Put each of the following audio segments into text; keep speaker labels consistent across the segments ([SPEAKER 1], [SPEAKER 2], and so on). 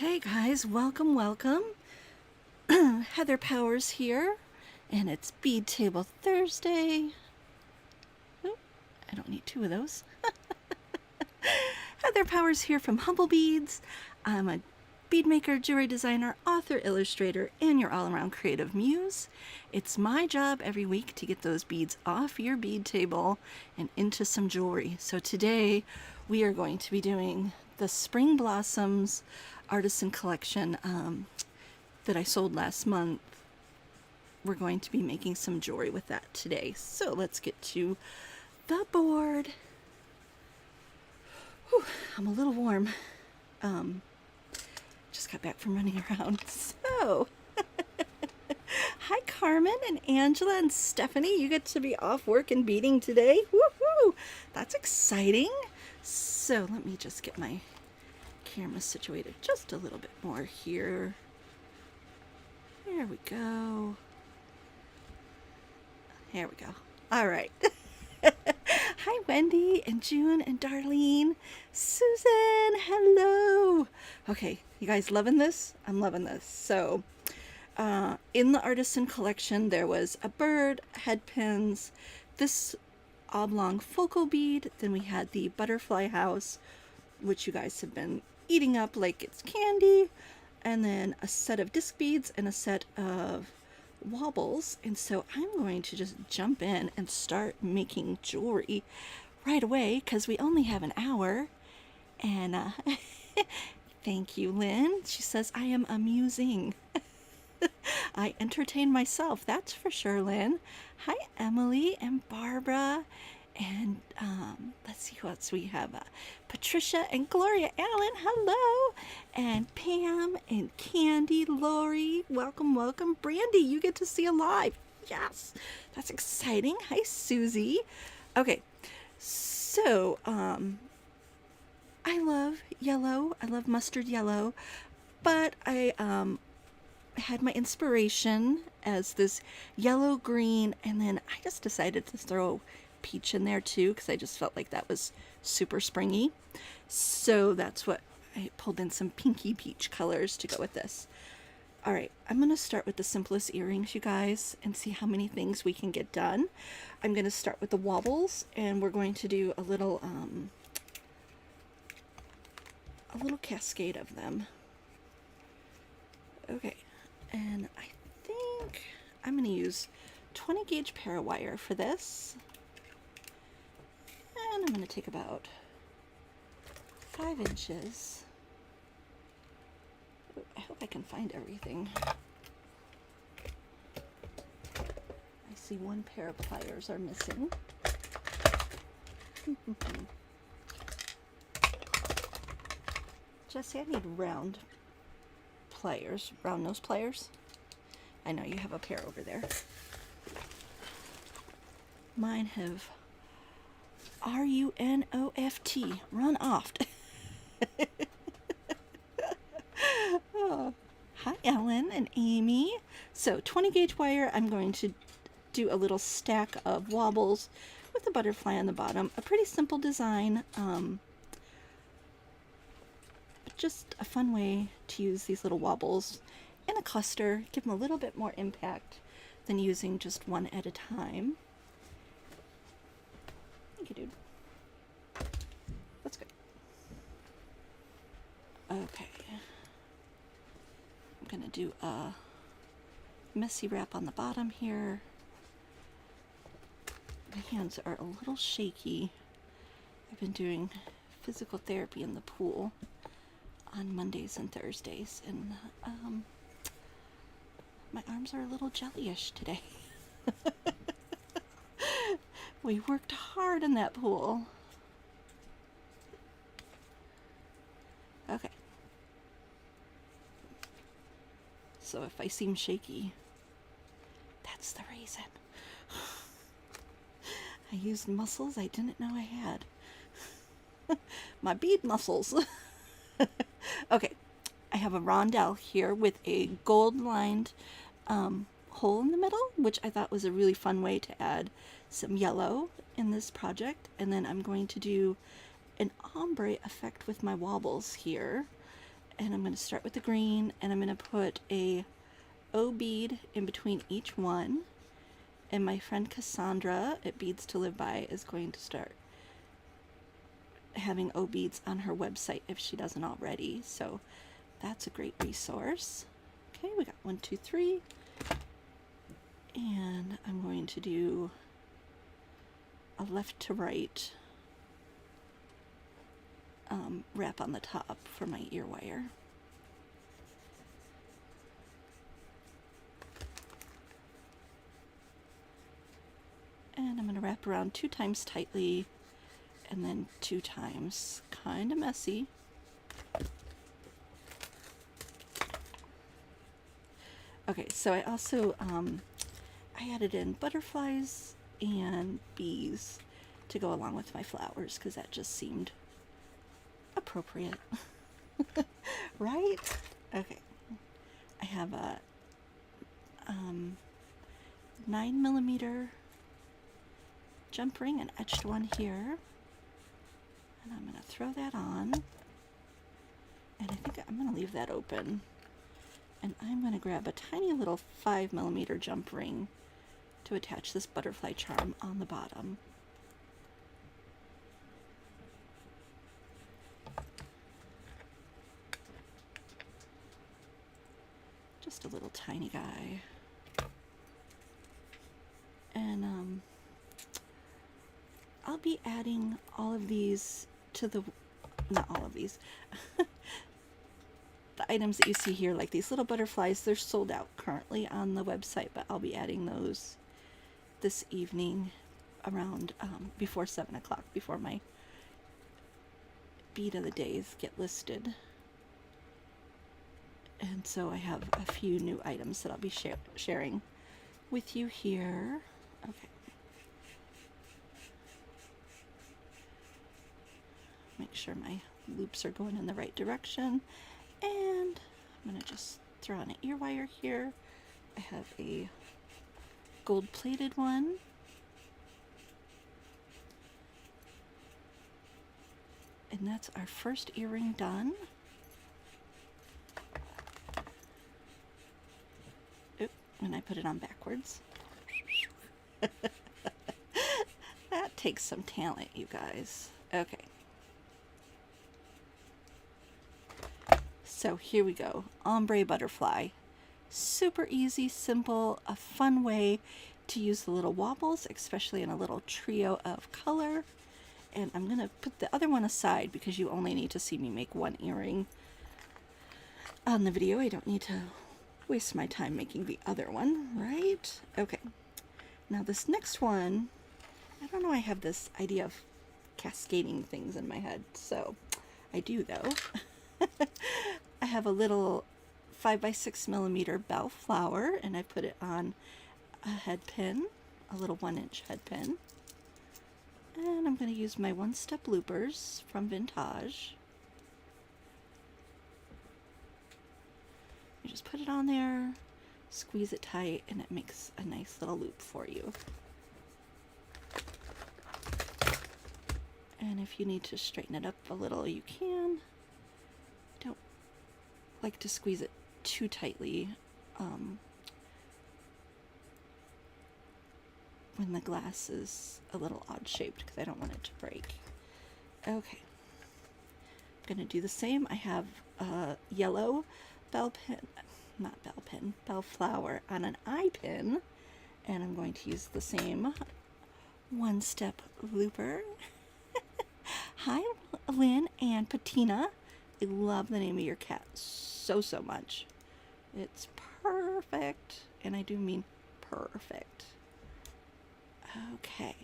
[SPEAKER 1] Hey guys, welcome. Heather Powers here, and it's Bead Table Thursday. Oh, I don't need two of those. Heather Powers here from Humble Beads. I'm a bead maker, jewelry designer, author, illustrator, and your all-around creative muse. It's my job every week to get those beads off your bead table and into some jewelry. So today we are going to be doing the Spring Blossoms Artisan Collection that I sold last month. We're going to be making some jewelry with that today. So let's get to the board. Whew, I'm a little warm. Just got back from running around. So, hi Carmen and Angela and Stephanie. You get to be off work and beading today. Woohoo! That's exciting. So let me just get my camera situated just a little bit more here. There we go. There we go. All right. Hi Wendy and June and Darlene. Susan, hello. Okay, you guys loving this? I'm loving this. So in the Artisan collection there was a bird, head pins, this oblong focal bead, then we had the butterfly house, which you guys have been eating up like it's candy, and then a set of disc beads and a set of wobbles. And so I'm going to just jump in and start making jewelry right away because we only have an hour. And thank you, Lynn. She says I am amusing. I entertain myself, that's for sure, Lynn. Hi Emily and Barbara, and let's see who else we have. Patricia and Gloria Allen, hello. And Pam and Candy, Lori, welcome. Brandy, you get to see a live. Yes, that's exciting. Hi Susie. Okay, so I love yellow. I love mustard yellow, but I had my inspiration as this yellow green, and then I just decided to throw peach in there too because I just felt like that was super springy. So that's what I pulled in, some pinky peach colors to go with this. All right, I'm going to start with the simplest earrings, you guys, and see how many things we can get done. I'm going to start with the wobbles, and we're going to do a little cascade of them. Okay, and I think I'm going to use 20 gauge parawire for this. And I'm going to take about 5 inches. I hope I can find everything. I see one pair of pliers are missing. Jesse, I need round pliers, round nose pliers. I know you have a pair over there. Mine have R-U-N-O-F-T, run off. Oh. Hi Ellen and Amy. So 20 gauge wire, I'm going to do a little stack of wobbles with a butterfly on the bottom. A pretty simple design, but just a fun way to use these little wobbles in a cluster, give them a little bit more impact than using just one at a time. Thank you, dude. That's good. Okay. I'm gonna do a messy wrap on the bottom here. My hands are a little shaky. I've been doing physical therapy in the pool on Mondays and Thursdays, and my arms are a little jellyish today. We worked hard in that pool. Okay. So if I seem shaky, that's the reason. I used muscles I didn't know I had. My bead muscles. Okay, I have a rondelle here with a gold lined hole in the middle, which I thought was a really fun way to add some yellow in this project. And then I'm going to do an ombre effect with my wobbles here. And I'm going to start with the green, and I'm going to put a O bead in between each one. And my friend Cassandra at Beads to Live By is going to start having O beads on her website if she doesn't already. So that's a great resource. Okay, we got 1, 2, 3. And I'm going to do a left to right wrap on the top for my ear wire. And I'm going to wrap around 2 times tightly and then 2 times. Kind of messy. Okay, so I also I added in butterflies and bees to go along with my flowers because that just seemed appropriate. Right? Okay. I have a 9mm jump ring, an etched one here, and I'm going to throw that on, and I think I'm going to leave that open, and I'm going to grab a tiny little 5mm jump ring to attach this butterfly charm on the bottom. Just a little tiny guy. And I'll be adding all of these to the, not all of these, the items that you see here, like these little butterflies, they're sold out currently on the website, but I'll be adding those this evening around before 7 o'clock, before my bead of the days get listed. And so I have a few new items that I'll be sharing with you here. Okay. Make sure my loops are going in the right direction. And I'm going to just throw on an ear wire here. I have a gold plated one. And that's our first earring done. Oop, and I put it on backwards. That takes some talent, you guys. Okay. So here we go. Ombre butterfly. Super easy, simple, a fun way to use the little wobbles, especially in a little trio of color. And I'm going to put the other one aside because you only need to see me make one earring on the video. I don't need to waste my time making the other one, right? Okay. Now this next one, I don't know, I have this idea of cascading things in my head, so I do though. I have a little 5x6mm bell flower, and I put it on a head pin, a little 1-inch head pin. And I'm going to use my one-step loopers from Vintage. You just put it on there, squeeze it tight, and it makes a nice little loop for you. And if you need to straighten it up a little, you can. Don't like to squeeze it too tightly when the glass is a little odd shaped because I don't want it to break. Okay, I'm going to do the same. I have a yellow bell flower on an eye pin, and I'm going to use the same one-step looper. Hi, Lynn and Patina. I love the name of your cat so much. It's perfect, and I do mean perfect. Okay.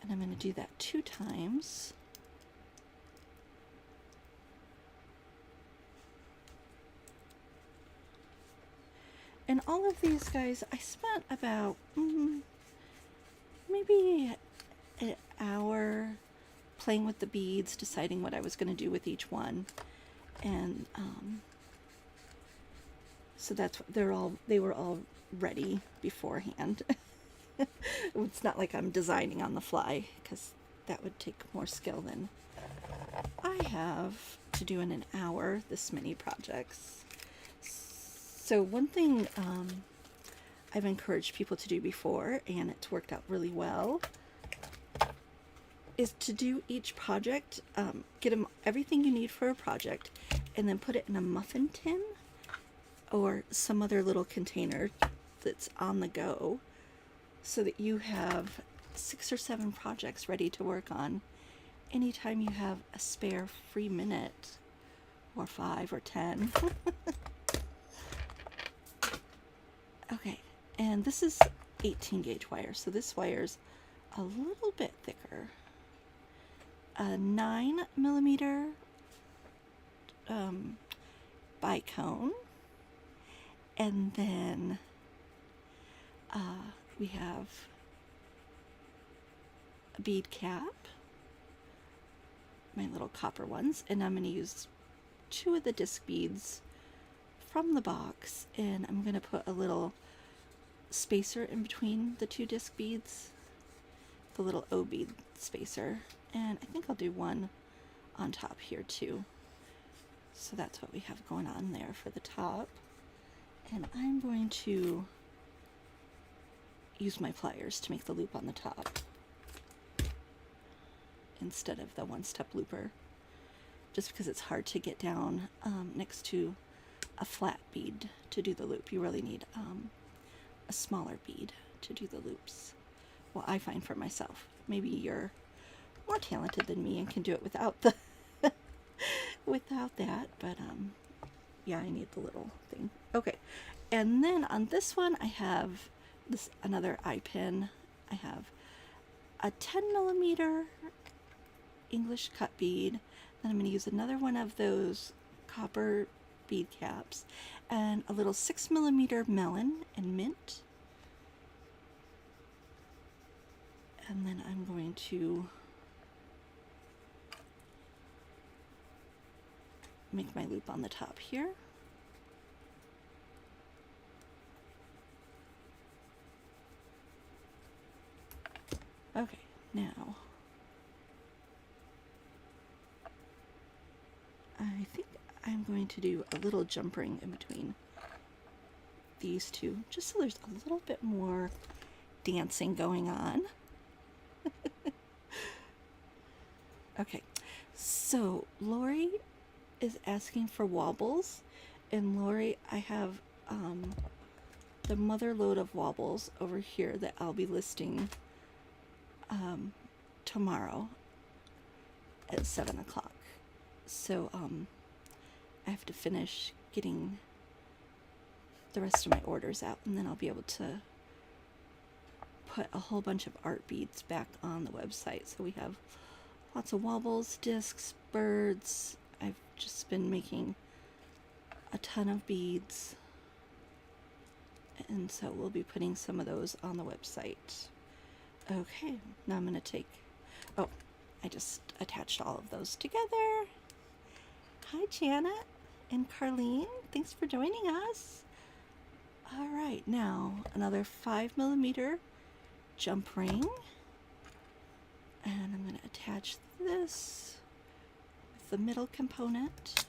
[SPEAKER 1] And I'm going to do that 2 times. And all of these guys, I spent about maybe an hour playing with the beads, deciding what I was going to do with each one. And so that's what they were all ready beforehand. It's not like I'm designing on the fly, because that would take more skill than I have. to do in an hour this many projects. So one thing I've encouraged people to do before, and it's worked out really well, is to do each project, get them everything you need for a project, and then put it in a muffin tin or some other little container that's on the go, so that you have 6 or 7 projects ready to work on anytime you have a spare free minute, or 5 or 10. Okay, and this is 18 gauge wire, so this wire's a little bit thicker. A 9mm bicone, and then we have a bead cap, my little copper ones, and I'm going to use 2 of the disc beads from the box, and I'm going to put a little spacer in between the 2 disc beads, the little O bead spacer, and I think I'll do one on top here too. So that's what we have going on there for the top, and I'm going to use my pliers to make the loop on the top instead of the one-step looper, just because it's hard to get down next to a flat bead to do the loop. You really need a smaller bead to do the loops. Well, I find for myself. Maybe you're more talented than me and can do it without the without that, but yeah, I need the little thing. Okay, and then on this one I have this another eye pin. I have a 10mm English cut bead. Then I'm going to use another one of those copper bead caps, and a little 6mm melon and mint. And then I'm going to make my loop on the top here. Okay, now I think I'm going to do a little jump ring in between these two, just so there's a little bit more dancing going on. Okay, so Lori is asking for wobbles, and Lori, I have the mother load of wobbles over here that I'll be listing tomorrow at 7 o'clock. So I have to finish getting the rest of my orders out, and then I'll be able to put a whole bunch of art beads back on the website. So we have lots of wobbles, discs, birds. I've just been making a ton of beads, and so we'll be putting some of those on the website. Okay, now I'm going to take, oh, I just attached all of those together. Hi Janet and Carlene, thanks for joining us. All right, now another 5mm jump ring, and I'm going to attach this with the middle component,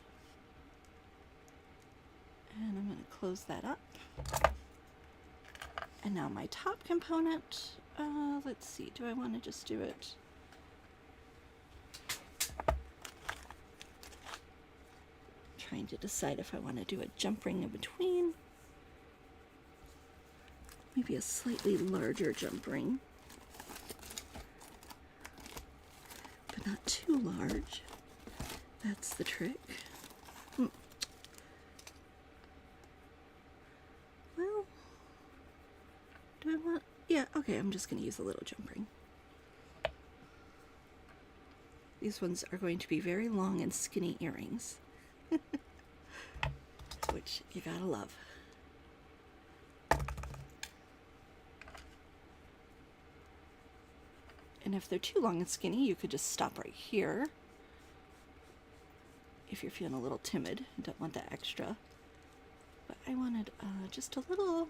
[SPEAKER 1] and I'm going to close that up. And now my top component, let's see, do I want to just do it? Trying to decide if I want to do a jump ring in between. Maybe a slightly larger jump ring, but not too large. That's the trick. Well, do I want, yeah, okay, I'm just going to use a little jump ring. These ones are going to be very long and skinny earrings, which you gotta love. And if they're too long and skinny, you could just stop right here if you're feeling a little timid and don't want that extra. But I wanted just a little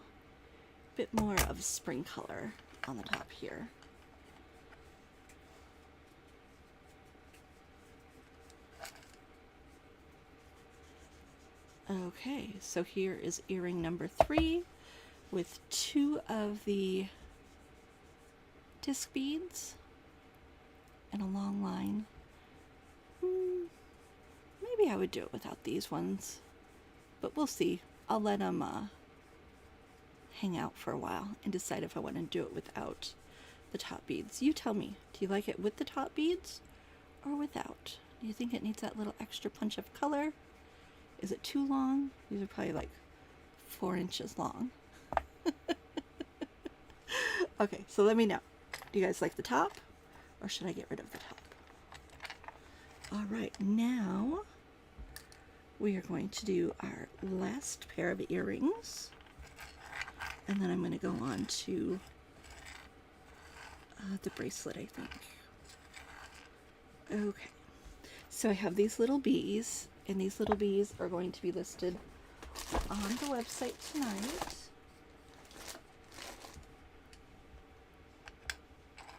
[SPEAKER 1] bit more of spring color on the top here. Okay, so here is earring number 3 with 2 of the disc beads and a long line. Maybe I would do it without these ones, but we'll see. I'll let them hang out for a while and decide if I want to do it without the top beads. You tell me, do you like it with the top beads or without? Do you think it needs that little extra punch of color? Is it too long? These are probably like 4 inches long. Okay, so let me know. Do you guys like the top, or should I get rid of the top? All right, now we are going to do our last pair of earrings, and then I'm going to go on to the bracelet, I think. Okay, so I have these little bees, and these little bees are going to be listed on the website tonight.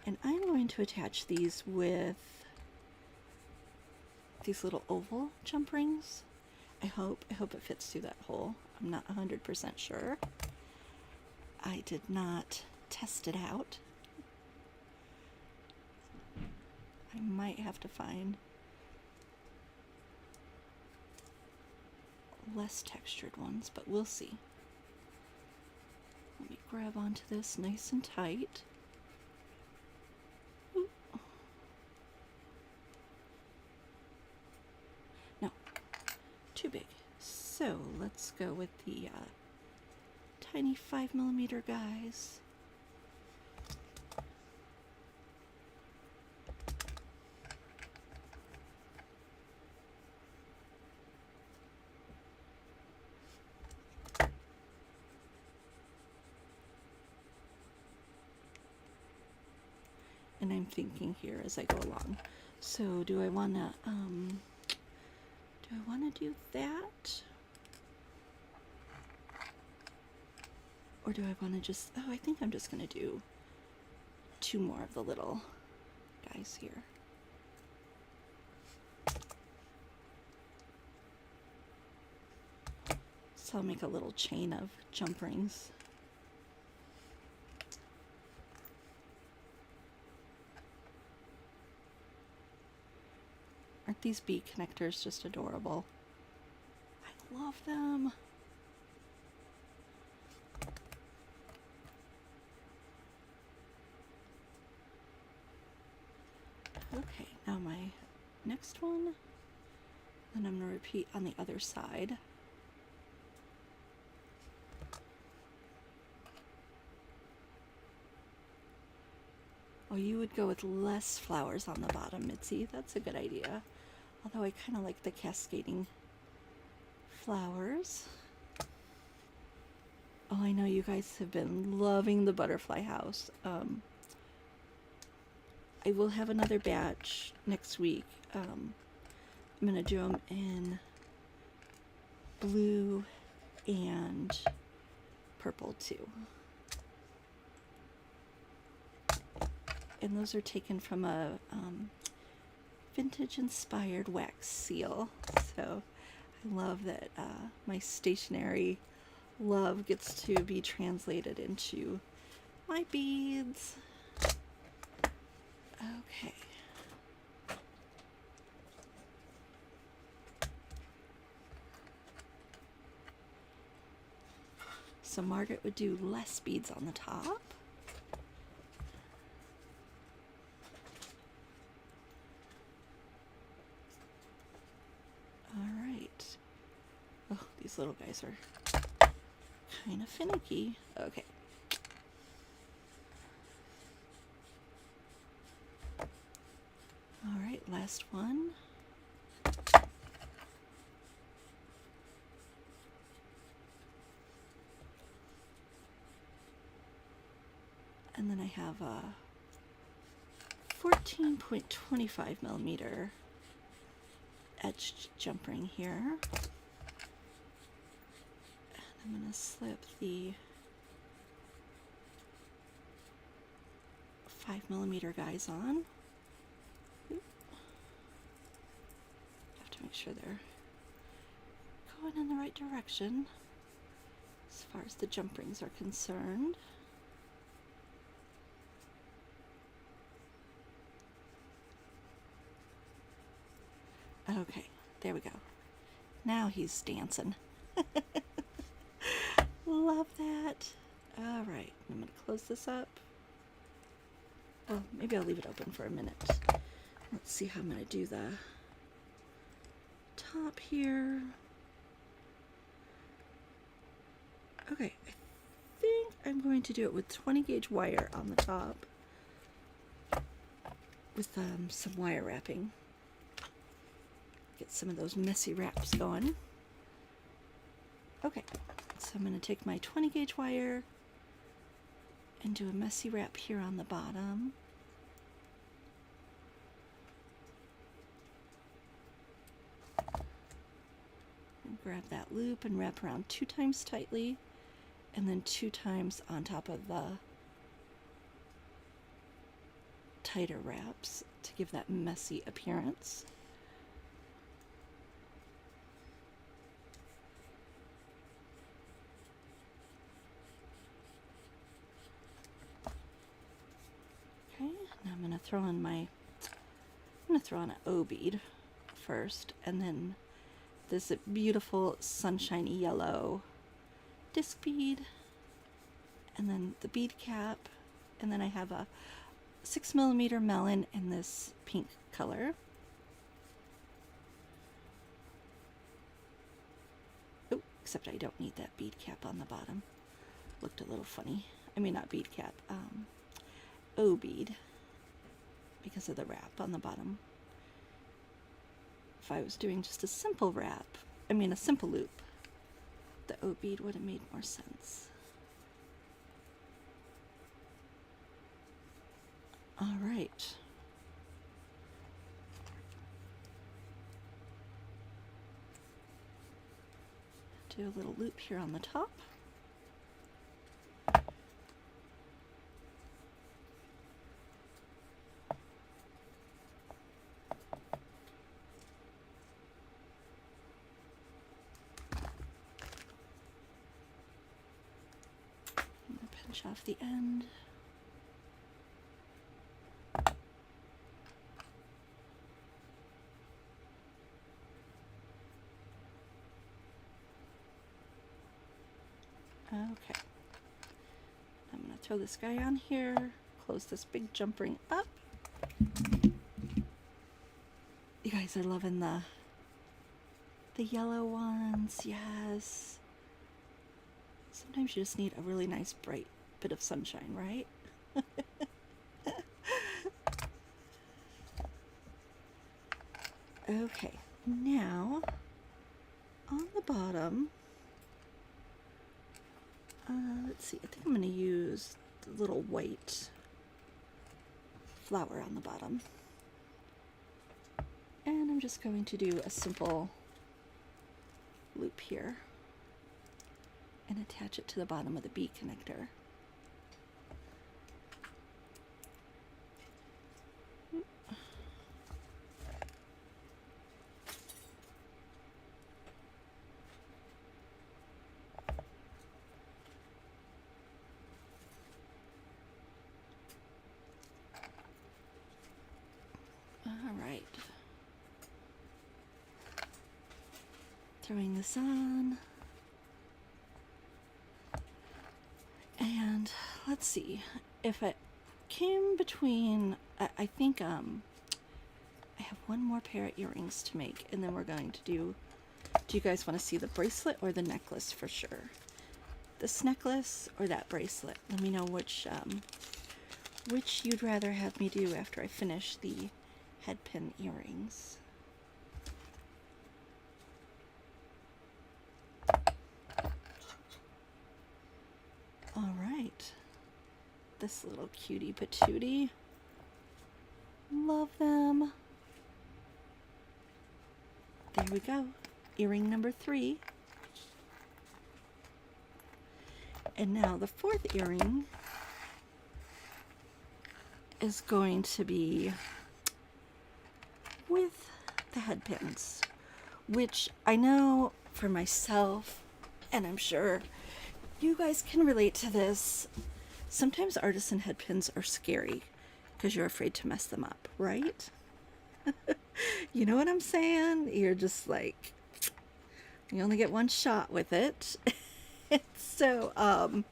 [SPEAKER 1] And I'm going to attach these with these little oval jump rings. I hope it fits through that hole. I'm not 100% sure. I did not test it out. I might have to find less textured ones, but we'll see. Let me grab onto this nice and tight. Ooh. No, too big. So let's go with the tiny 5mm guys. And I'm thinking here as I go along. So do I want to do that? Or do I want to just, oh, I think I'm just going to do 2 more of the little guys here. So I'll make a little chain of jump rings. Aren't these bead connectors just adorable? I love them. Okay, now my next one, and I'm going to repeat on the other side. Oh, you would go with less flowers on the bottom, Mitzi. That's a good idea. Although I kind of like the cascading flowers. Oh, I know you guys have been loving the butterfly house. I will have another batch next week. I'm going to do them in blue and purple too. And those are taken from a vintage inspired wax seal. So I love that my stationery love gets to be translated into my beads. Okay. So Margaret would do less beads on the top. Alright. Oh, these little guys are kind of finicky. Okay. Alright, last one. And then I have a 14.25mm etched jump ring here. And I'm going to slip the 5mm guys on. Have to make sure they're going in the right direction as far as the jump rings are concerned. Okay, there we go. Now he's dancing. Love that. All right, I'm going to close this up. Well, maybe I'll leave it open for a minute. Let's see how I'm going to do the top here. Okay, I think I'm going to do it with 20 gauge wire on the top with some wire wrapping. Get some of those messy wraps going. Okay, so I'm going to take my 20 gauge wire and do a messy wrap here on the bottom. And grab that loop and wrap around 2 times tightly, and then 2 times on top of the tighter wraps to give that messy appearance. Okay, now I'm going to throw on an O bead first, and then this beautiful sunshiny yellow disc bead, and then the bead cap, and then I have a 6mm melon in this pink color. Oh, except I don't need that bead cap on the bottom. Looked a little funny. I mean, not bead cap, O bead, because of the wrap on the bottom. If I was doing just a simple wrap, a simple loop, the O bead would have made more sense. All right. Do a little loop here on the top. Pinch off the end. Okay. I'm going to throw this guy on here, close this big jump ring up. You guys are loving the yellow ones, yes. Sometimes you just need a really nice bright bit of sunshine, right? Okay, now on the bottom, let's see, I think I'm going to use the little white flower on the bottom. And I'm just going to do a simple loop here and attach it to the bottom of the bead connector. Alright. Throwing this on. And let's see if it came between, I think I have one more pair of earrings to make, and then we're going to do you guys want to see the bracelet or the necklace for sure? This necklace or that bracelet? Let me know which you'd rather have me do after I finish the head pin earrings. All right, this little cutie patootie. Love them. There we go. Earring number 3. And now the 4th earring is going to be with the head pins, which I know for myself, and I'm sure you guys can relate to this. Sometimes artisan head pins are scary because you're afraid to mess them up, right? You know what I'm saying? You're just like, you only get one shot with it. So,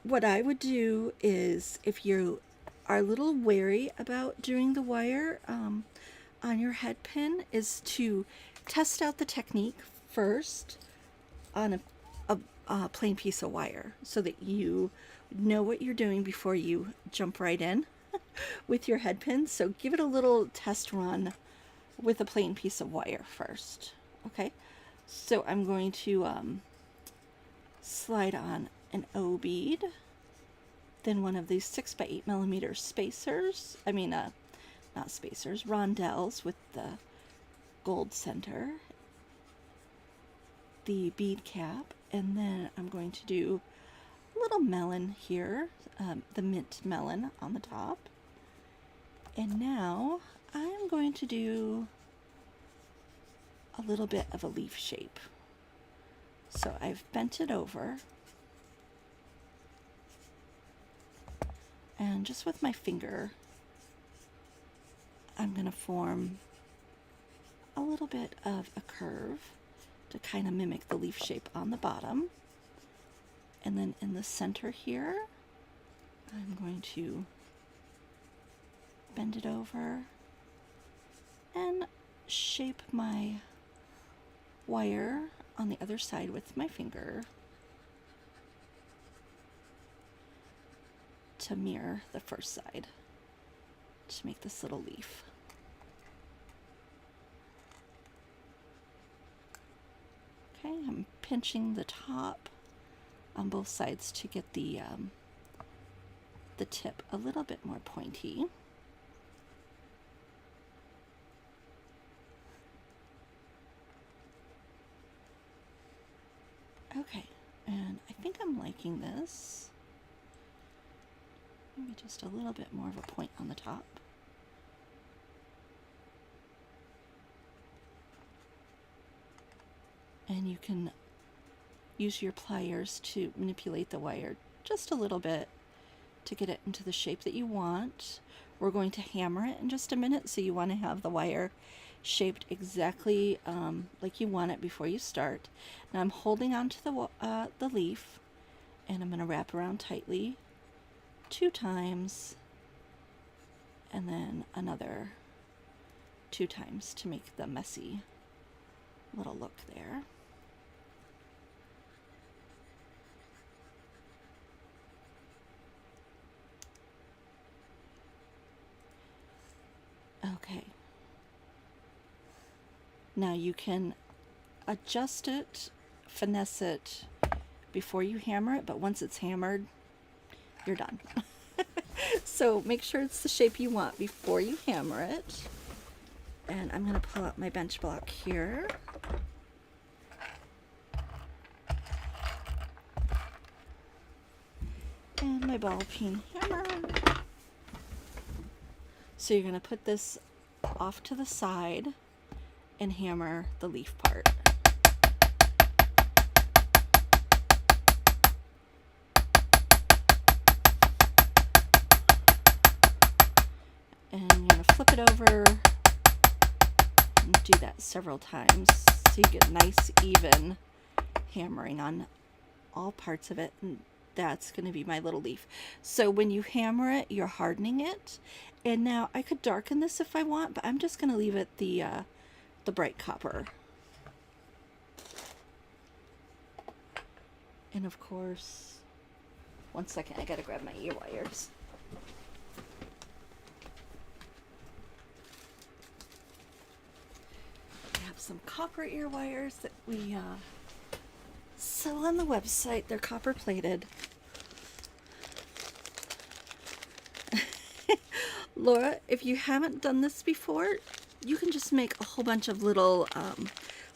[SPEAKER 1] what I would do is, if you are a little wary about doing the wire on your head pin, is to test out the technique first on a plain piece of wire so that you know what you're doing before you jump right in with your head pin. So give it a little test run with a plain piece of wire first. Okay, so I'm going to slide on an O bead, then one of these 6x8mm spacers, not spacers, rondelles with the gold center, the bead cap, and then I'm going to do a little melon here, the mint melon on the top. And now I'm going to do a little bit of a leaf shape. So I've bent it over, and just with my finger, I'm going to form a little bit of a curve to kind of mimic the leaf shape on the bottom. And then in the center here, I'm going to bend it over and shape my wire on the other side with my finger to mirror the first side to make this little leaf. Okay, I'm pinching the top on both sides to get the tip a little bit more pointy. Okay, and I think I'm liking this. Maybe just a little bit more of a point on the top. And you can use your pliers to manipulate the wire just a little bit to get it into the shape that you want. We're going to hammer it in just a minute, so you want to have the wire shaped exactly like you want it before you start. Now I'm holding on to the leaf, and I'm going to wrap around tightly 2 times, and then another 2 times to make the messy little look there. Okay. Now you can adjust it, finesse it before you hammer it, but once it's hammered, you're done. So make sure it's the shape you want before you hammer it. And I'm going to pull out my bench block here. And my ball peen hammer. So you're going to put this off to the side and hammer the leaf part. And you're going to flip it over and do that several times so you get nice even hammering on all parts of it. And that's going to be my little leaf. So when you hammer it, you're hardening it. And now I could darken this if I want, but I'm just going to leave it the bright copper. And of course, one second, I gotta grab my ear wires. I have some copper ear wires that we sell on the website. They're copper plated. Laura, if you haven't done this before, you can just make a whole bunch of little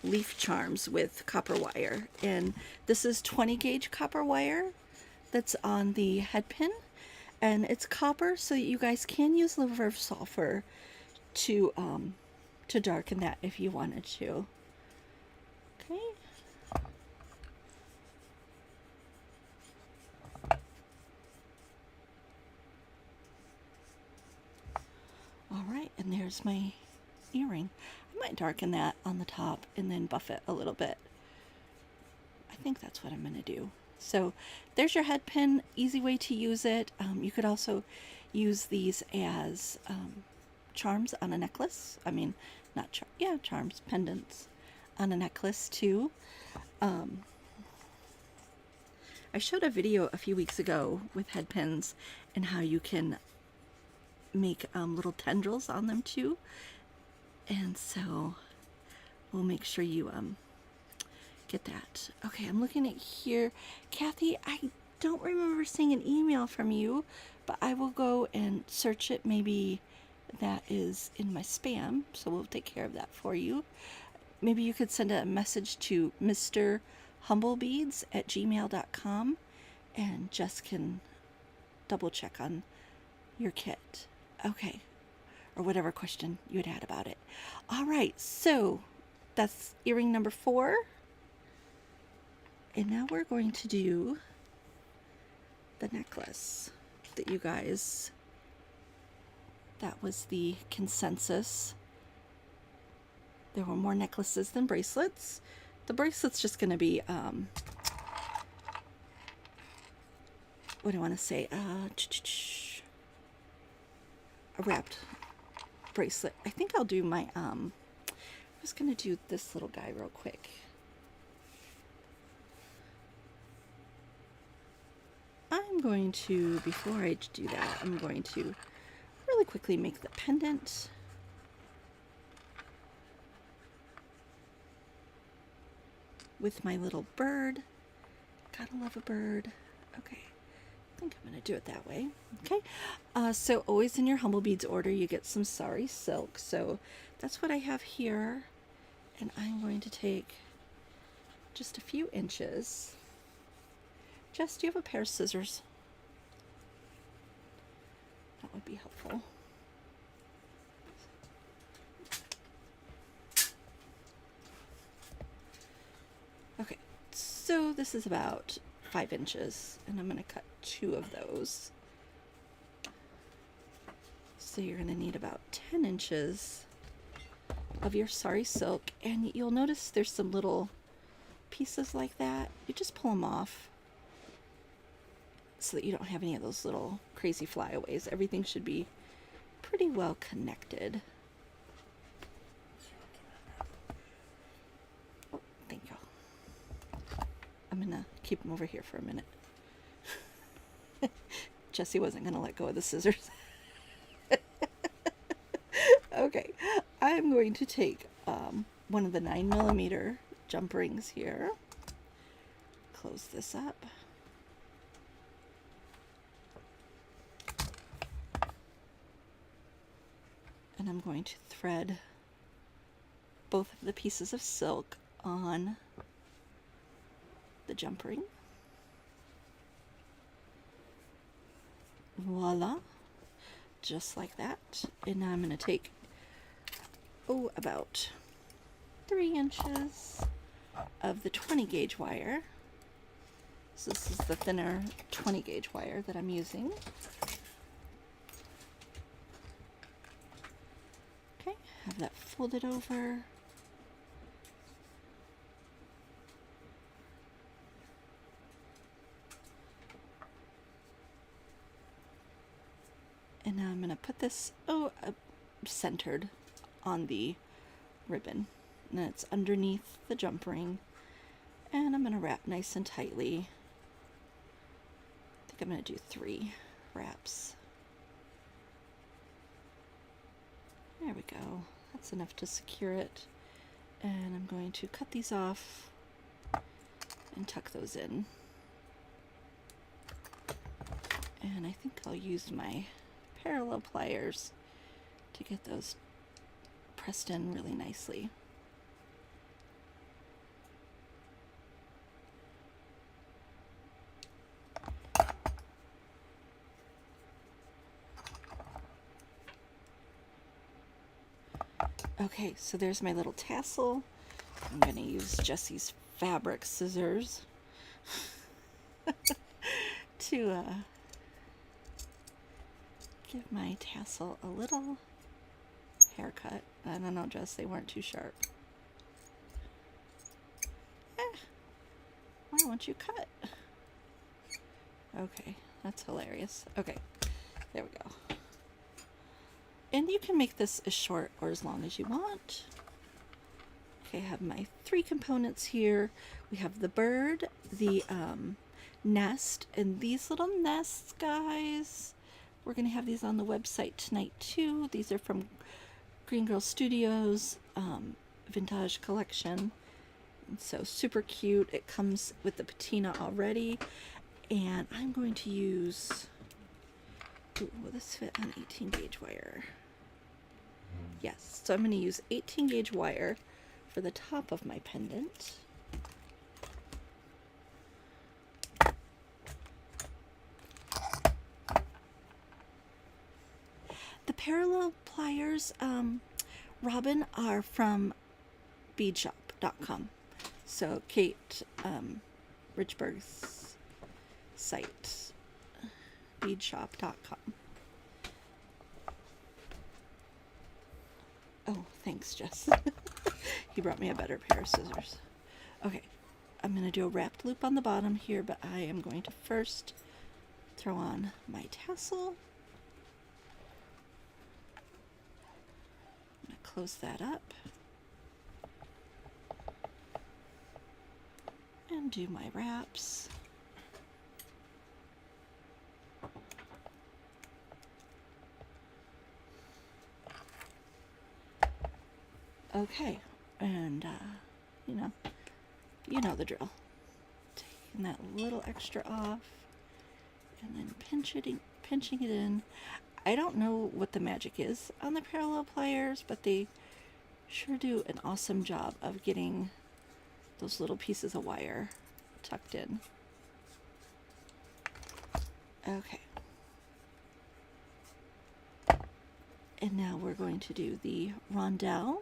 [SPEAKER 1] leaf charms with copper wire. And this is 20 gauge copper wire that's on the head pin. And it's copper, so you guys can use the reverse sulfur to darken that if you wanted to. there's my earring. I might darken that on the top and then buff it a little bit. I think that's what I'm going to do. So there's your head pin. Easy way to use it. You could also use these as charms on a necklace. I mean, not charms, pendants on a necklace too. I showed a video a few weeks ago with head pins and how you can make little tendrils on them too. And so we'll make sure you get that. Okay, I'm looking at here. Kathy, I don't remember seeing an email from you, but I will go and search it. Maybe that is in my spam, so we'll take care of that for you. Maybe you could send a message to Mr. humblebeads@gmail.com and Jess can double check on your kit. Okay, or whatever question you had about it. All right, so that's earring number 4. And now we're going to do the necklace that you guys, that was the consensus. There were more necklaces than bracelets. The bracelet's just going to be, what do I want to say? A wrapped bracelet. I think I'll do my, I'm just going to do this little guy real quick. I'm going to, before I do that, I'm going to really quickly make the pendant. With my little bird. Gotta love a bird. Okay, I think I'm going to do it that way. Okay, so always in your Humble Beads order, you get some sari silk. So that's what I have here. And I'm going to take just a few inches. Jess, do you have a pair of scissors? That would be helpful. Okay, so this is about 5 inches, and I'm going to cut 2 of those. So you're going to need about 10 inches of your sari silk, and you'll notice there's some little pieces like that. You just pull them off so that you don't have any of those little crazy flyaways. Everything should be pretty well connected. Oh, thank you. I'm gonna keep them over here for a minute. Jessie wasn't gonna let go of the scissors. Okay, I'm going to take one of the 9mm jump rings here. Close this up. And I'm going to thread both of the pieces of silk on the jump ring. Voila, just like that. And now I'm going to take, about 3 inches of the 20 gauge wire. So this is the thinner 20 gauge wire that I'm using. Okay, have that folded over. And now I'm going to put this centered on the ribbon. And it's underneath the jump ring. And I'm going to wrap nice and tightly. I think I'm going to do 3 wraps. There we go. That's enough to secure it. And I'm going to cut these off and tuck those in. And I think I'll use my parallel pliers to get those pressed in really nicely. Okay, so there's my little tassel. I'm going to use Jessie's fabric scissors to give my tassel a little haircut. I don't know, Jess, they weren't too sharp. Why won't you cut? Okay, that's hilarious. Okay, there we go. And you can make this as short or as long as you want. Okay, I have my 3 components here. We have the bird, the nest, and these little nests, guys. We're going to have these on the website tonight too. These are from Green Girl Studios vintage collection. And so super cute. It comes with the patina already. And I'm going to use, ooh, will this fit on 18 gauge wire? Yes, so I'm going to use 18 gauge wire for the top of my pendant. The parallel pliers, Robin, are from beadshop.com. So Kate Richberg's site, beadshop.com. Oh, thanks, Jess. He brought me a better pair of scissors. Okay, I'm going to do a wrapped loop on the bottom here, but I am going to first throw on my tassel. I'm going to close that up. And do my wraps. Okay, and you know the drill. Taking that little extra off and then pinching it in. I don't know what the magic is on the parallel pliers, but they sure do an awesome job of getting those little pieces of wire tucked in. Okay. And now we're going to do the rondelle.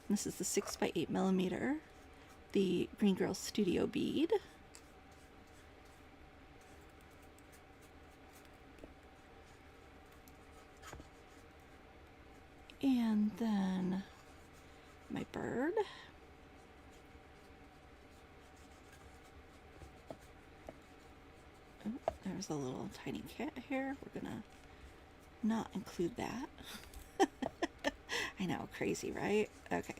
[SPEAKER 1] This is the 6x8 millimeter, the Green Girl Studio bead. And then my bird. Oh, there's a little tiny cat here. We're gonna not include that. I know, crazy, right? Okay.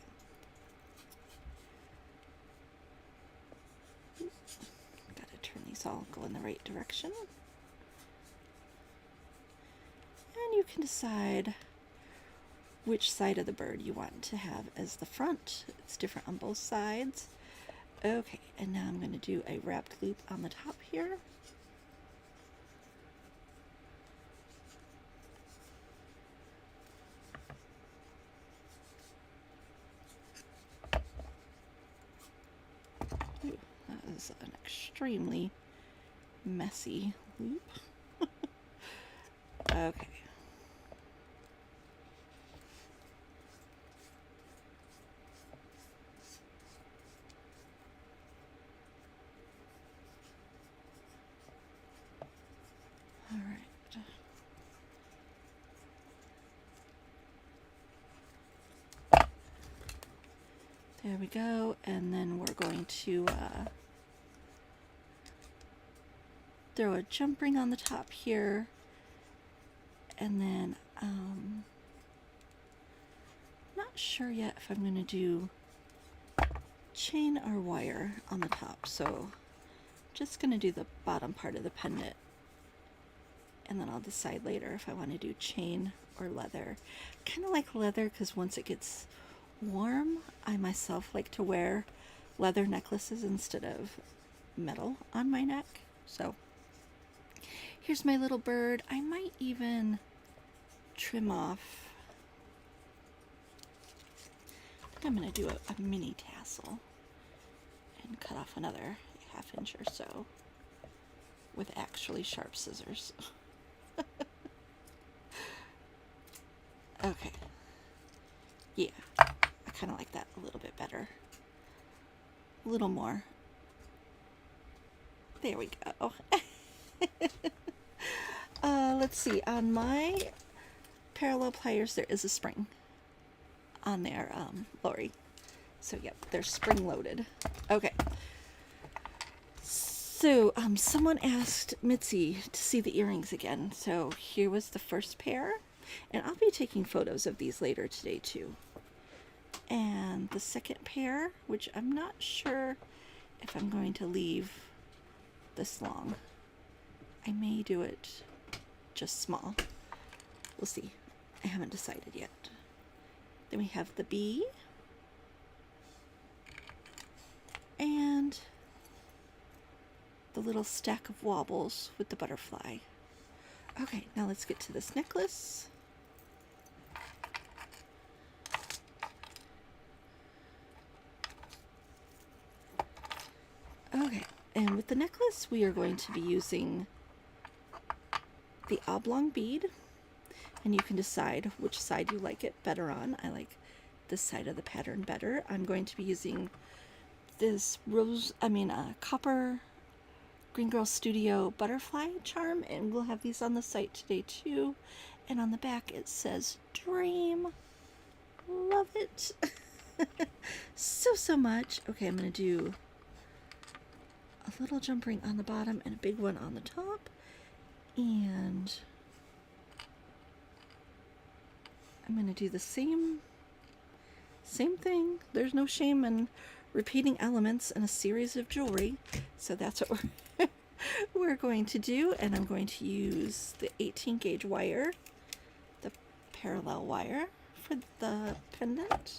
[SPEAKER 1] Gotta turn these all, go in the right direction. And you can decide which side of the bird you want to have as the front. It's different on both sides. Okay, and now I'm going to do a wrapped loop on the top here. Ooh, that is an extremely messy loop. Okay. All right. There we go, and then we're going to throw a jump ring on the top here, and then not sure yet if I'm going to do chain or wire on the top, so just going to do the bottom part of the pendant, and then I'll decide later if I want to do chain or leather. Kind of like leather because once it gets warm, I myself like to wear leather necklaces instead of metal on my neck. So here's my little bird. I might even trim off. I think I'm going to do a mini tassel and cut off another ½ inch or so with actually sharp scissors. Okay. Yeah, I kind of like that a little bit better. A little more. There we go. Let's see. On my parallel pliers, there is a spring. on there, Lori. So yep, they're spring loaded. Okay. So someone asked Mitzi to see the earrings again. So here was the first pair, and I'll be taking photos of these later today too. And the second pair, which I'm not sure if I'm going to leave this long. I may do it just small. We'll see. I haven't decided yet. Then we have the bee. And the little stack of wobbles with the butterfly. Okay, now let's get to this necklace. Okay, and with the necklace we are going to be using the oblong bead, and you can decide which side you like it better on. I like this side of the pattern better. I'm going to be using this copper Green Girl Studio butterfly charm, and we'll have these on the site today too. And on the back it says Dream. Love it. so much. Okay, I'm going to do a little jump ring on the bottom and a big one on the top. And I'm going to do the same thing. There's no shame in repeating elements in a series of jewelry. So that's what we're going to do. And I'm going to use the 18 gauge wire, the parallel wire for the pendant.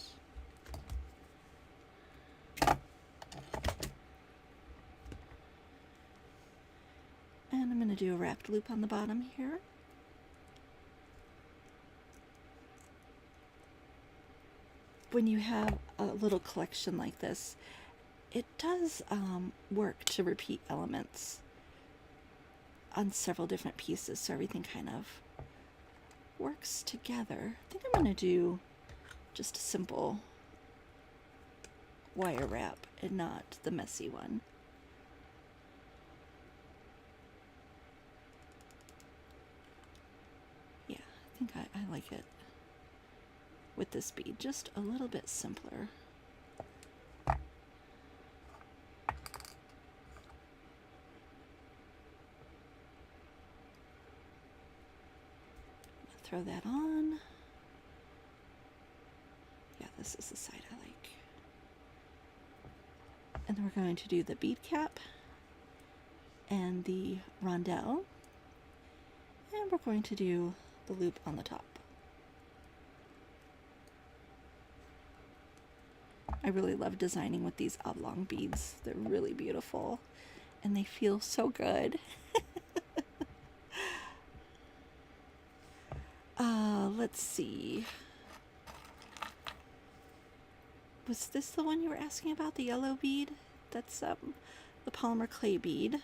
[SPEAKER 1] And I'm going to do a wrapped loop on the bottom here. When you have a little collection like this, it does work to repeat elements on several different pieces, so everything kind of works together. I think I'm going to do just a simple wire wrap and not the messy one. Yeah, I think I like it with this bead, just a little bit simpler. Throw that on. Yeah, this is the side I like. And then we're going to do the bead cap and the rondelle, and we're going to do the loop on the top. I really love designing with these oblong beads. They're really beautiful and they feel so good. Let's see. Was this the one you were asking about, the yellow bead? That's the polymer clay bead.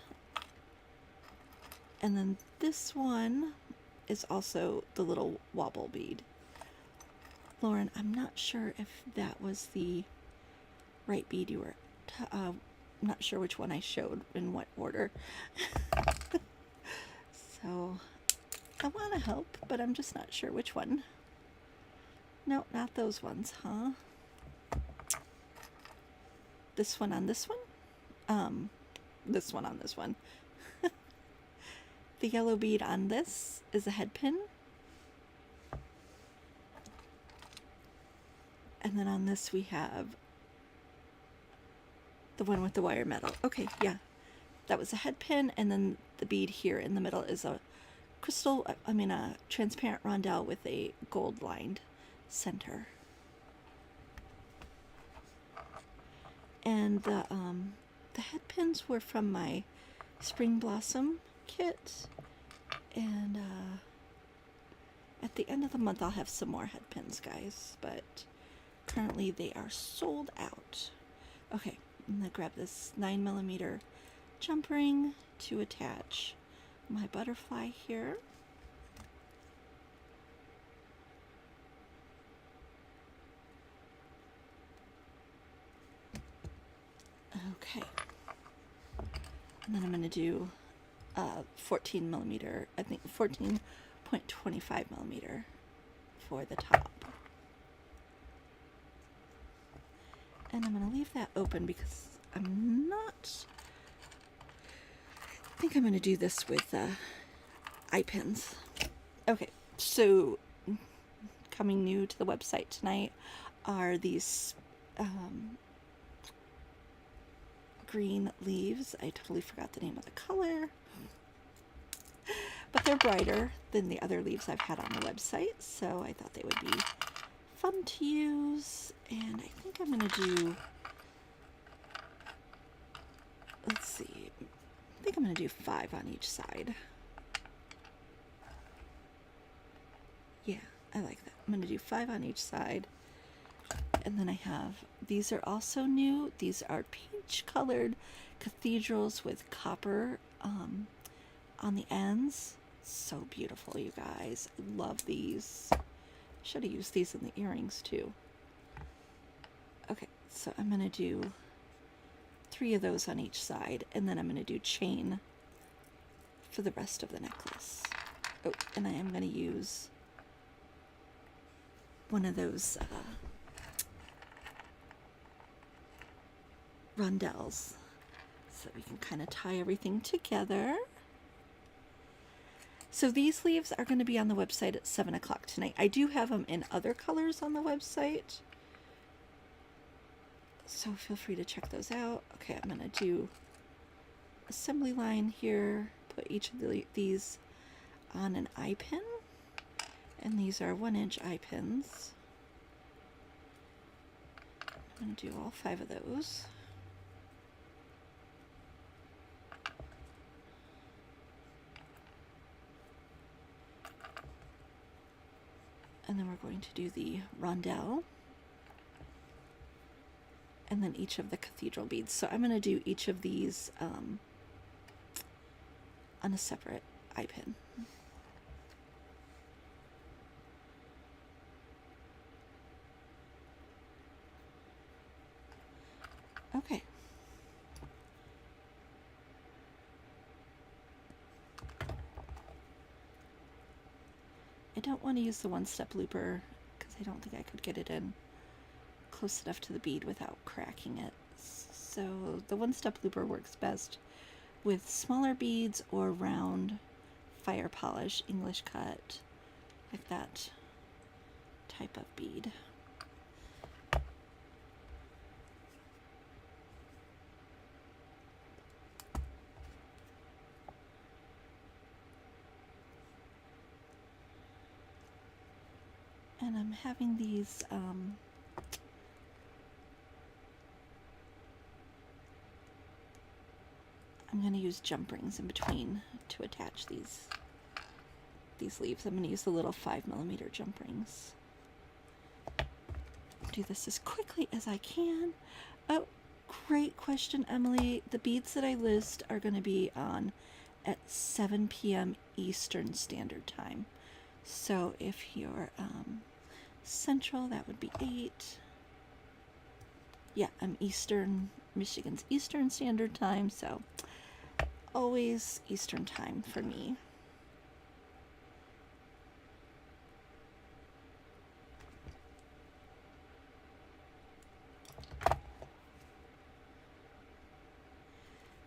[SPEAKER 1] And then this one is also the little wobble bead. Lauren, I'm not sure if that was the right bead you were I'm not sure which one I showed in what order. So I want to help, but I'm just not sure which one. No, not those ones, huh? This one on this one? This one on this one. The yellow bead on this is a head pin. And then on this we have the one with the wire metal. Okay, yeah. That was a head pin, and then the bead here in the middle is a a transparent rondelle with a gold lined center. And the head pins were from my Spring Blossom kit, and at the end of the month I'll have some more head pins, guys, but currently they are sold out. Okay, I'm gonna grab this 9mm jump ring to attach my butterfly here. Okay, and then I'm going to do 14mm, I think 14.25mm for the top. And I'm going to leave that open because I'm not... I think I'm going to do this with eye pins. Okay, so coming new to the website tonight are these green leaves. I totally forgot the name of the color. But they're brighter than the other leaves I've had on the website, so I thought they would be fun to use. And I think I'm going to do, let's see, I think I'm going to do 5 on each side. Yeah, I like that. I'm going to do 5 on each side. And then I have, these are also new. These are peach colored cathedrals with copper on the ends. So beautiful, you guys. I love these. Should have used these in the earrings too. Okay, so I'm going to do 3 of those on each side, and then I'm going to do chain for the rest of the necklace. Oh, and I am going to use one of those rondelles so we can kind of tie everything together. So these leaves are going to be on the website at 7 o'clock tonight. I do have them in other colors on the website, so feel free to check those out. Okay, I'm going to do assembly line here, put each of these on an eye pin, and these are 1-inch eye pins. I'm going to do all 5 of those. And then we're going to do the rondelle, and then each of the cathedral beads. So I'm going to do each of these on a separate eye pin. Okay. I don't want to use the one-step looper because I don't think I could get it in close enough to the bead without cracking it. So the one-step looper works best with smaller beads or round fire polish, English cut, like that type of bead. And I'm having these I'm going to use jump rings in between to attach these leaves. I'm going to use the little 5mm jump rings. Do this as quickly as I can. Oh, great question, Emily. The beads that I list are going to be on at 7 p.m. Eastern Standard Time. So if you're Central, that would be 8. Yeah, I'm Eastern, Michigan's Eastern Standard Time, so always Eastern Time for me.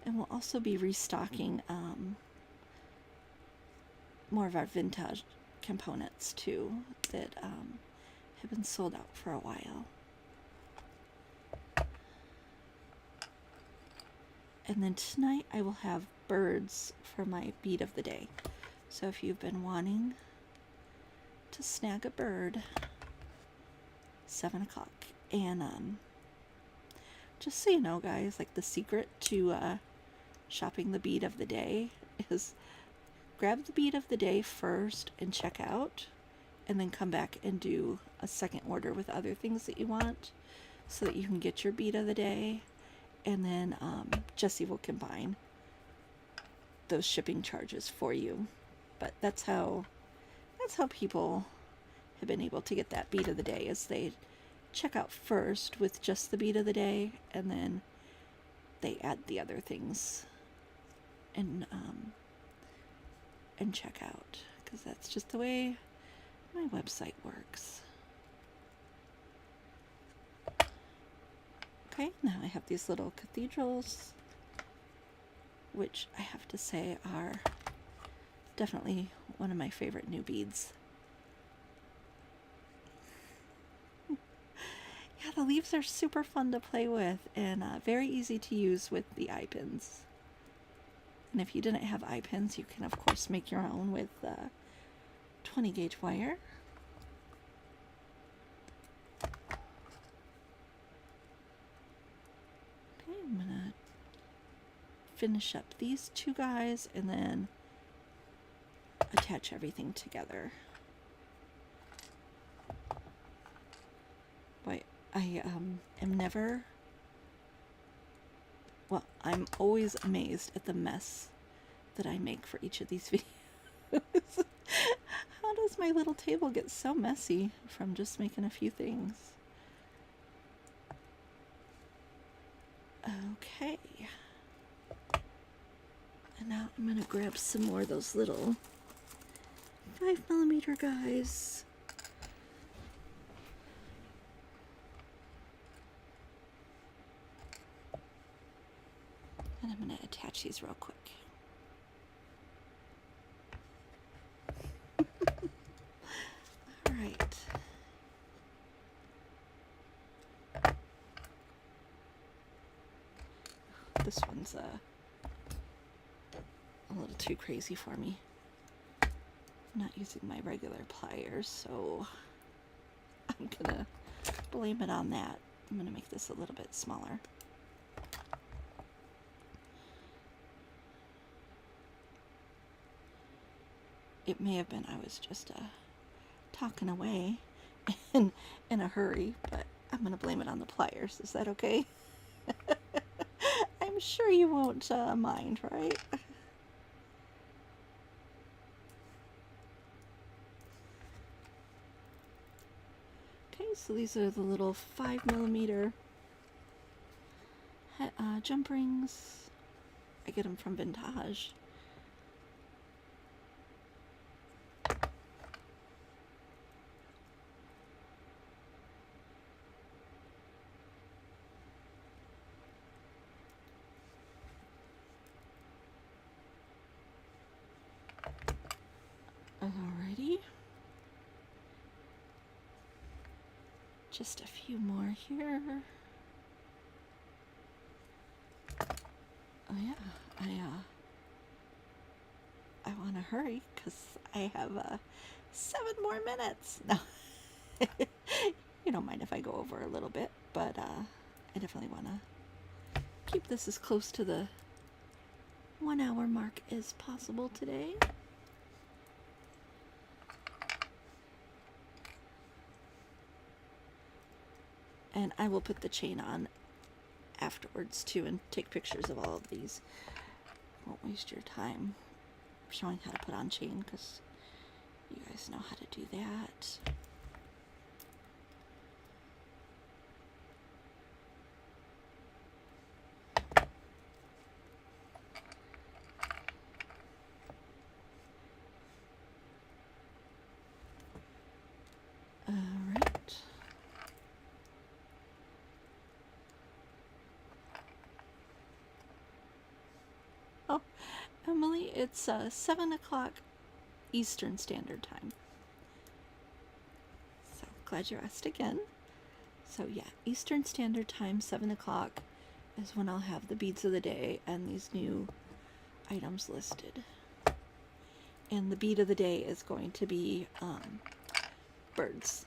[SPEAKER 1] And we'll also be restocking more of our vintage components too that have been sold out for a while. And then tonight I will have birds for my bead of the day. So if you've been wanting to snag a bird, 7 o'clock. And just so you know, guys, like the secret to shopping the bead of the day is grab the bead of the day first and check out, and then come back and do a second order with other things that you want so that you can get your bead of the day. And then Jessie will combine those shipping charges for you. But that's how people have been able to get that bead of the day, is they check out first with just the bead of the day, and then they add the other things and check out, because that's just the way my website works. Okay, now I have these little cathedrals, which I have to say are definitely one of my favorite new beads. Yeah, the leaves are super fun to play with and very easy to use with the eye pins. And if you didn't have eye pins, you can of course make your own with 20 gauge wire. Okay, I'm gonna finish up these two guys and then attach everything together. Boy, I am never, well, I'm always amazed at the mess that I make for each of these videos. How does my little table get so messy from just making a few things? Okay. And now I'm going to grab some more of those little 5mm guys. And I'm going to attach these real quick. All right. This one's a little too crazy for me. I'm not using my regular pliers, so I'm gonna blame it on that. I'm gonna make this a little bit smaller. It may have been I was just talking away in a hurry, but I'm gonna blame it on the pliers. Is that okay? I'm sure you won't mind, right? Okay, so these are the little 5mm jump rings. I get them from Vintage. Alrighty. Just a few more here. Oh yeah, I want to hurry because I have 7 more minutes. No, you don't mind if I go over a little bit, but I definitely want to keep this as close to the 1 hour mark as possible today. And I will put the chain on afterwards too and take pictures of all of these. Won't waste your time showing how to put on chain because you guys know how to do that. Alright. Oh, Emily, it's 7 o'clock Eastern Standard Time. So glad you asked again. So yeah, Eastern Standard Time, 7 o'clock is when I'll have the beads of the day and these new items listed. And the bead of the day is going to be birds,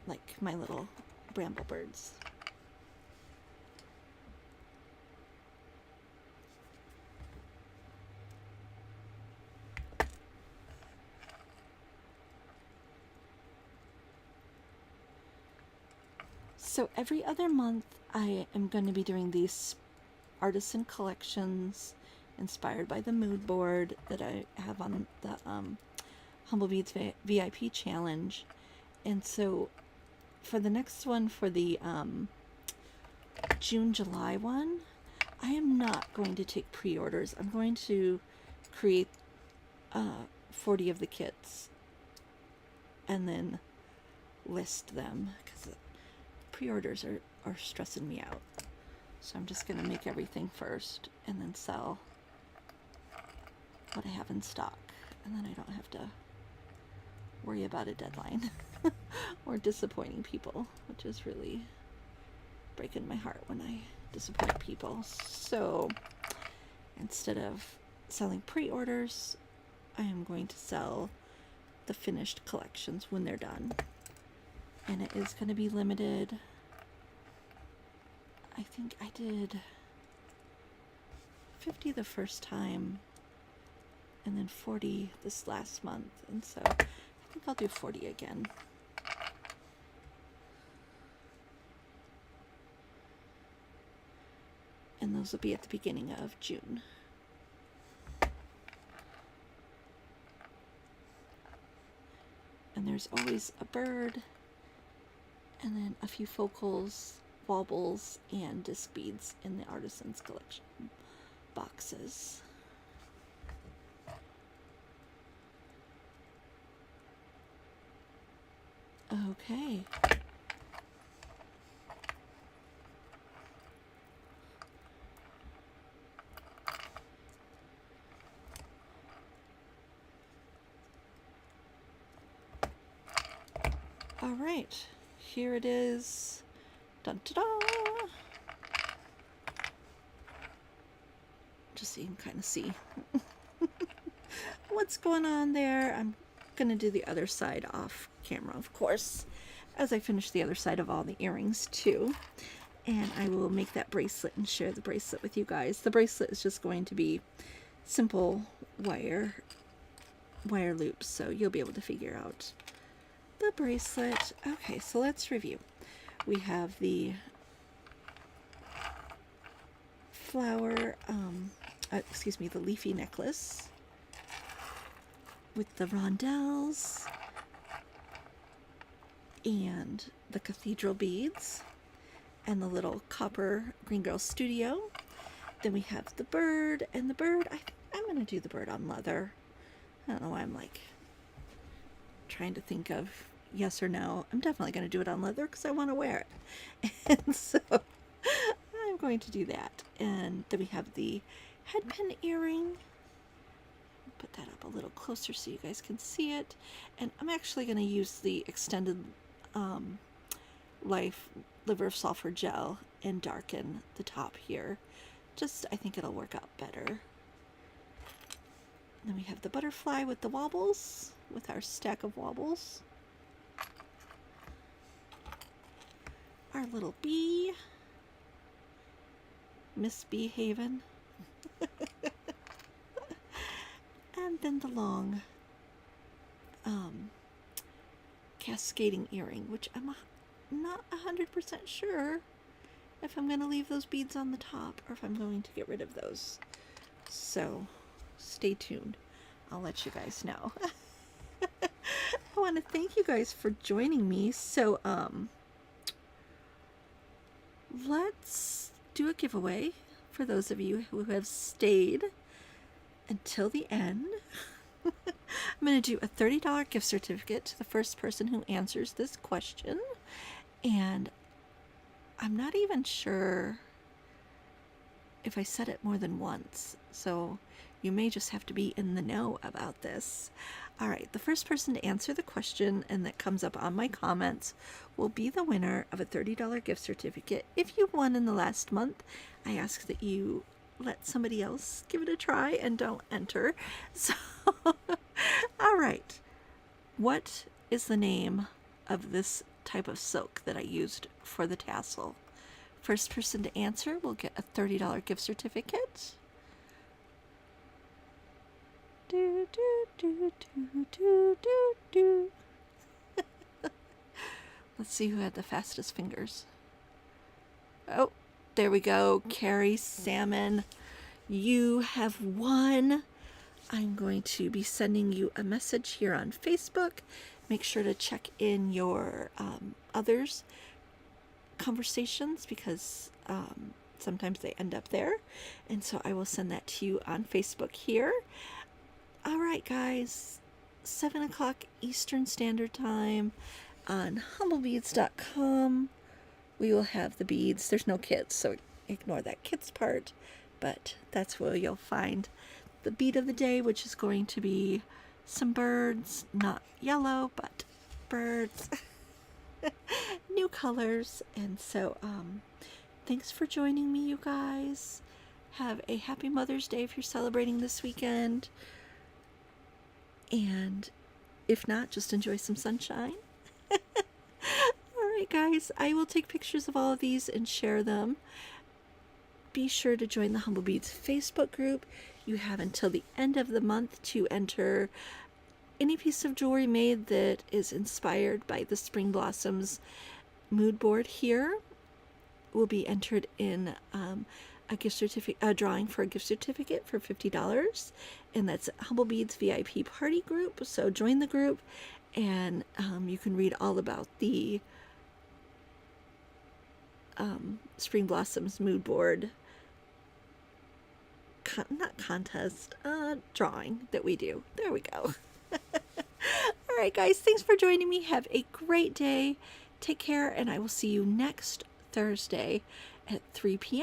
[SPEAKER 1] like my little bramble birds. So every other month I am going to be doing these artisan collections inspired by the mood board that I have on the Humble Beads VIP challenge. And so for the next one, for the June-July one, I am not going to take pre-orders. I'm going to create 40 of the kits and then list them because pre-orders are are stressing me out. So I'm just going to make everything first and then sell what I have in stock. And then I don't have to worry about a deadline or disappointing people, which is really breaking my heart when I disappoint people. So instead of selling pre-orders, I am going to sell the finished collections when they're done. And it is going to be limited. I think I did 50 the first time and then 40 this last month. And so I think I'll do 40 again. And those will be at the beginning of June. And there's always a bird, and then a few focals, baubles, and disc beads in the Artisans collection boxes. Okay. All right, here it is. Dun ta da! Just so you can kind of see what's going on there. I'm gonna do the other side off camera, of course, as I finish the other side of all the earrings too. And I will make that bracelet and share the bracelet with you guys. The bracelet is just going to be simple wire loops, so you'll be able to figure out the bracelet. Okay, so let's review. We have the flower, the leafy necklace with the rondelles and the cathedral beads and the little copper Green Girl Studio. Then we have the bird, and the bird, I'm going to do the bird on leather. I don't know why I'm like trying to think of yes or no. I'm definitely going to do it on leather because I want to wear it. And so I'm going to do that. And then we have the head pin earring. Put that up a little closer so you guys can see it. And I'm actually going to use the extended life liver of sulfur gel and darken the top here. Just, I think it'll work out better. And then we have the butterfly with the wobbles, with our stack of wobbles. Our little bee, Miss Bee Haven. And then the long cascading earring, which I'm not 100% sure if I'm going to leave those beads on the top or if I'm going to get rid of those. So stay tuned. I'll let you guys know. I want to thank you guys for joining me. So let's do a giveaway for those of you who have stayed until the end. I'm going to do a $30 gift certificate to the first person who answers this question. And I'm not even sure if I said it more than once, so you may just have to be in the know about this. All right, the first person to answer the question and that comes up on my comments will be the winner of a $30 gift certificate. If you won in the last month, I ask that you let somebody else give it a try and don't enter. So, all right, what is the name of this type of silk that I used for the tassel? First person to answer will get a $30 gift certificate. Do, do, do, do, do, do, do. Let's see who had the fastest fingers. Oh, there we go. Carrie Salmon, you have won. I'm going to be sending you a message here on Facebook. Make sure to check in your others' conversations because sometimes they end up there. And so I will send that to you on Facebook here. All right, guys. 7 o'clock Eastern Standard Time on humblebeads.com. we will have the beads. There's no kits, so ignore that kits part, but that's where you'll find the bead of the day, which is going to be some birds, not yellow, but birds. New colors. And so thanks for joining me, you guys. Have a happy Mother's Day if you're celebrating this weekend, and if not, just enjoy some sunshine. Alright guys, I will take pictures of all of these and share them. Be sure to join the Humble Beads Facebook group. You have until the end of the month to enter any piece of jewelry made that is inspired by the Spring Blossoms mood board here. Will be entered in a gift certificate, a drawing for a gift certificate for $50, and that's Humble Beads VIP party group. So join the group, and you can read all about the Spring Blossoms mood board not contest, drawing that we do. There we go. All right, guys, thanks for joining me. Have a great day. Take care, and I will see you next Thursday at 3 p.m.